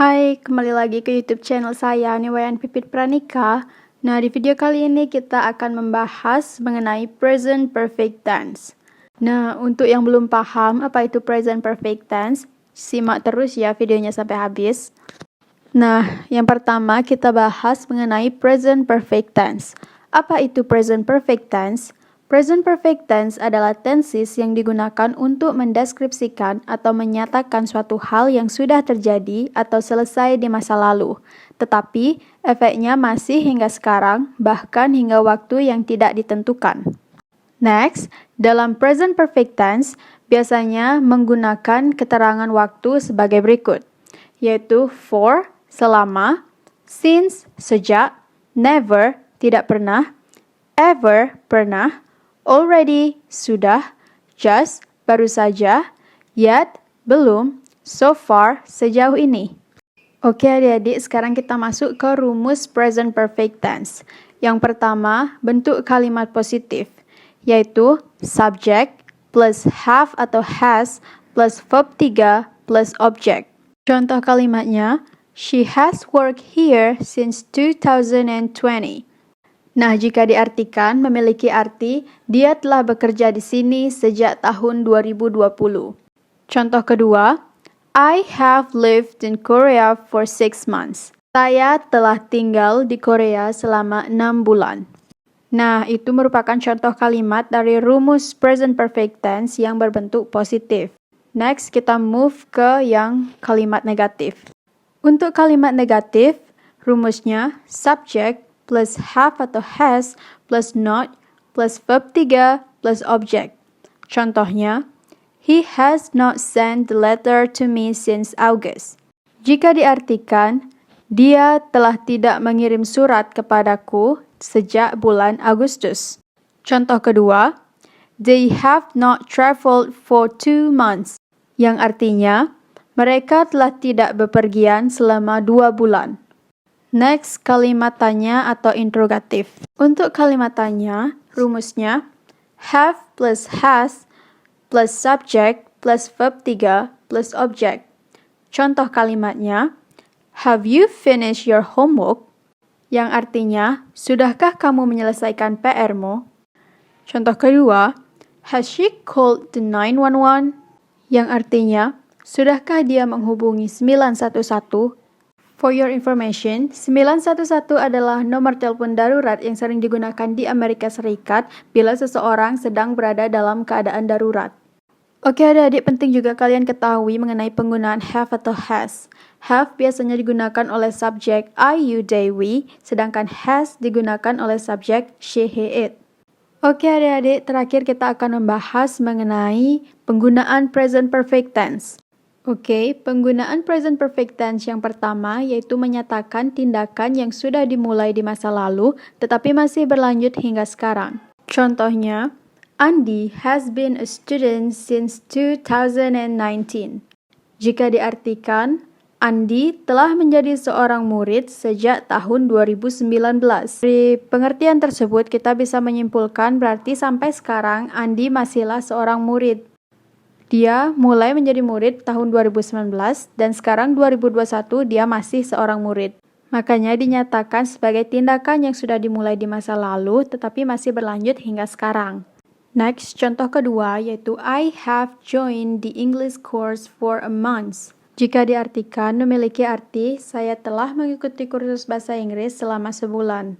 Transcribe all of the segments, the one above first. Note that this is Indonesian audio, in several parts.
Hai, kembali lagi ke YouTube channel saya, Niwayan Pipit Pranika. Nah, di video kali ini kita akan membahas mengenai present perfect tense. Nah, untuk yang belum paham apa itu present perfect tense, simak terus ya videonya sampai habis. Nah, yang pertama kita bahas mengenai present perfect tense. Apa itu present perfect tense? Present perfect tense adalah tenses yang digunakan untuk mendeskripsikan atau menyatakan suatu hal yang sudah terjadi atau selesai di masa lalu, tetapi efeknya masih hingga sekarang, bahkan hingga waktu yang tidak ditentukan. Next, dalam present perfect tense biasanya menggunakan keterangan waktu sebagai berikut, yaitu for, selama, since, sejak, never, tidak pernah, ever, pernah, already, sudah, just, baru saja, yet, belum, so far, sejauh ini. Oke adik-adik, sekarang kita masuk ke rumus present perfect tense. Yang pertama, bentuk kalimat positif, yaitu subject plus have atau has plus verb 3 plus object. Contoh kalimatnya, she has worked here since 2020. Nah, jika diartikan memiliki arti, dia telah bekerja di sini sejak tahun 2020. Contoh kedua, I have lived in Korea for 6 months. Saya telah tinggal di Korea selama 6 bulan. Nah, itu merupakan contoh kalimat dari rumus present perfect tense yang berbentuk positif. Next, kita move ke yang kalimat negatif. Untuk kalimat negatif, rumusnya subject plus have atau has plus not plus verb 3 plus object. Contohnya, he has not sent the letter to me since August. Jika diartikan, dia telah tidak mengirim surat kepadaku sejak bulan Agustus. Contoh kedua, they have not traveled for 2 months, yang artinya mereka telah tidak bepergian selama 2 bulan. Next, kalimat tanya atau interrogatif. Untuk kalimat tanya, rumusnya have plus has plus subject plus verb 3 plus object. Contoh kalimatnya, have you finished your homework? Yang artinya, sudahkah kamu menyelesaikan PR-mu? Contoh kedua, has she called the 911? Yang artinya, sudahkah dia menghubungi 911? For your information, 911 adalah nomor telepon darurat yang sering digunakan di Amerika Serikat bila seseorang sedang berada dalam keadaan darurat. Oke adik-adik, penting juga kalian ketahui mengenai penggunaan have atau has. Have biasanya digunakan oleh subjek I, you, they, we, sedangkan has digunakan oleh subjek she, he, it. Oke adik-adik, terakhir kita akan membahas mengenai penggunaan present perfect tense. Oke, penggunaan present perfect tense yang pertama yaitu menyatakan tindakan yang sudah dimulai di masa lalu tetapi masih berlanjut hingga sekarang. Contohnya, Andy has been a student since 2019. Jika diartikan, Andy telah menjadi seorang murid sejak tahun 2019. Dari pengertian tersebut kita bisa menyimpulkan berarti sampai sekarang Andy masihlah seorang murid. Dia mulai menjadi murid tahun 2019 dan sekarang 2021 dia masih seorang murid. Makanya dinyatakan sebagai tindakan yang sudah dimulai di masa lalu tetapi masih berlanjut hingga sekarang. Next, contoh kedua yaitu I have joined the English course for a month. Jika diartikan memiliki arti saya telah mengikuti kursus bahasa Inggris selama sebulan.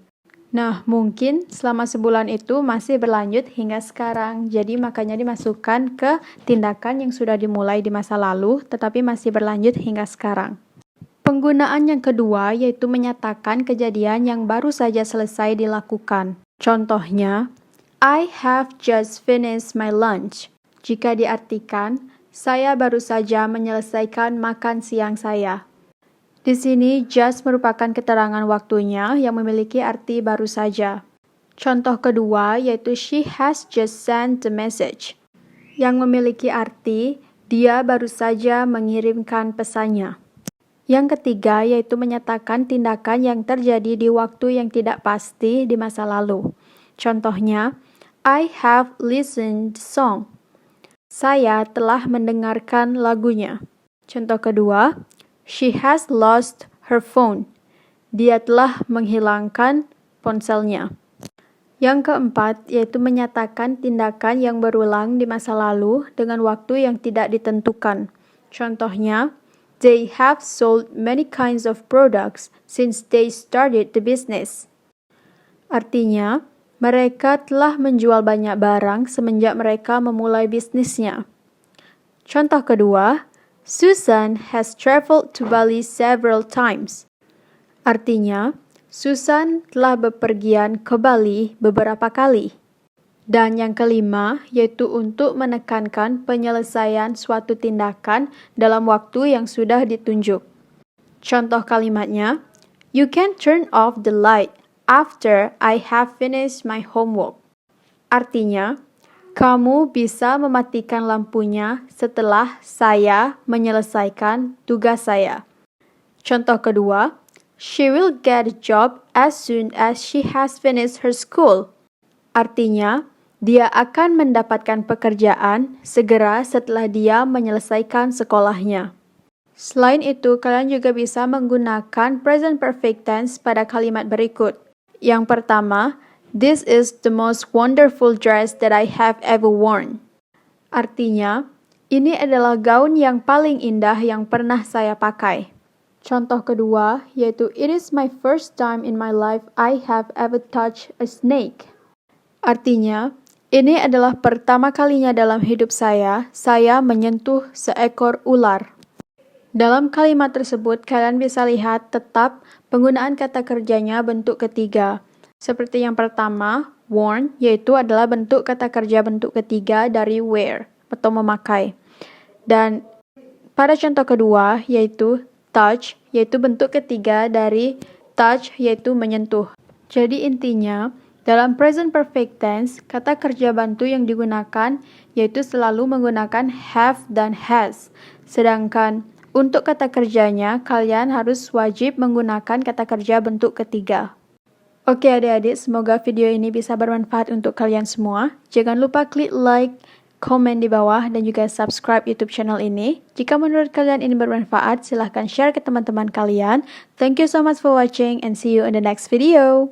Nah, mungkin selama sebulan itu masih berlanjut hingga sekarang. Jadi makanya dimasukkan ke tindakan yang sudah dimulai di masa lalu tetapi masih berlanjut hingga sekarang. Penggunaan yang kedua yaitu menyatakan kejadian yang baru saja selesai dilakukan. Contohnya, I have just finished my lunch. Jika diartikan, saya baru saja menyelesaikan makan siang saya. Di sini, just merupakan keterangan waktunya yang memiliki arti baru saja. Contoh kedua yaitu she has just sent the message, yang memiliki arti dia baru saja mengirimkan pesannya. Yang ketiga yaitu menyatakan tindakan yang terjadi di waktu yang tidak pasti di masa lalu. Contohnya, I have listened the song. Saya telah mendengarkan lagunya. Contoh kedua, She has lost her phone. Dia telah menghilangkan ponselnya. Yang keempat, yaitu menyatakan tindakan yang berulang di masa lalu dengan waktu yang tidak ditentukan. Contohnya, they have sold many kinds of products since they started the business. Artinya, mereka telah menjual banyak barang semenjak mereka memulai bisnisnya. Contoh kedua, Susan has traveled to Bali several times. Artinya, Susan telah bepergian ke Bali beberapa kali. Dan yang kelima, yaitu untuk menekankan penyelesaian suatu tindakan dalam waktu yang sudah ditunjuk. Contoh kalimatnya, you can turn off the light after I have finished my homework. Artinya, kamu bisa mematikan lampunya setelah saya menyelesaikan tugas saya. Contoh kedua, she will get a job as soon as she has finished her school. Artinya, dia akan mendapatkan pekerjaan segera setelah dia menyelesaikan sekolahnya. Selain itu, kalian juga bisa menggunakan present perfect tense pada kalimat berikut. Yang pertama, this is the most wonderful dress that I have ever worn. Artinya, ini adalah gaun yang paling indah yang pernah saya pakai. Contoh kedua, yaitu it is my first time in my life I have ever touched a snake. Artinya, ini adalah pertama kalinya dalam hidup saya menyentuh seekor ular. Dalam kalimat tersebut, kalian bisa lihat tetap penggunaan kata kerjanya bentuk ketiga. Seperti yang pertama, worn, yaitu adalah bentuk kata kerja bentuk ketiga dari wear, atau memakai. Dan pada contoh kedua, yaitu touch, yaitu bentuk ketiga dari touch, yaitu menyentuh. Jadi intinya, dalam present perfect tense, kata kerja bantu yang digunakan yaitu selalu menggunakan have dan has. Sedangkan untuk kata kerjanya, kalian harus wajib menggunakan kata kerja bentuk ketiga. Oke adik-adik, semoga video ini bisa bermanfaat untuk kalian semua. Jangan lupa klik like, komen di bawah, dan juga subscribe YouTube channel ini. Jika menurut kalian ini bermanfaat, silahkan share ke teman-teman kalian. Thank you so much for watching and see you in the next video.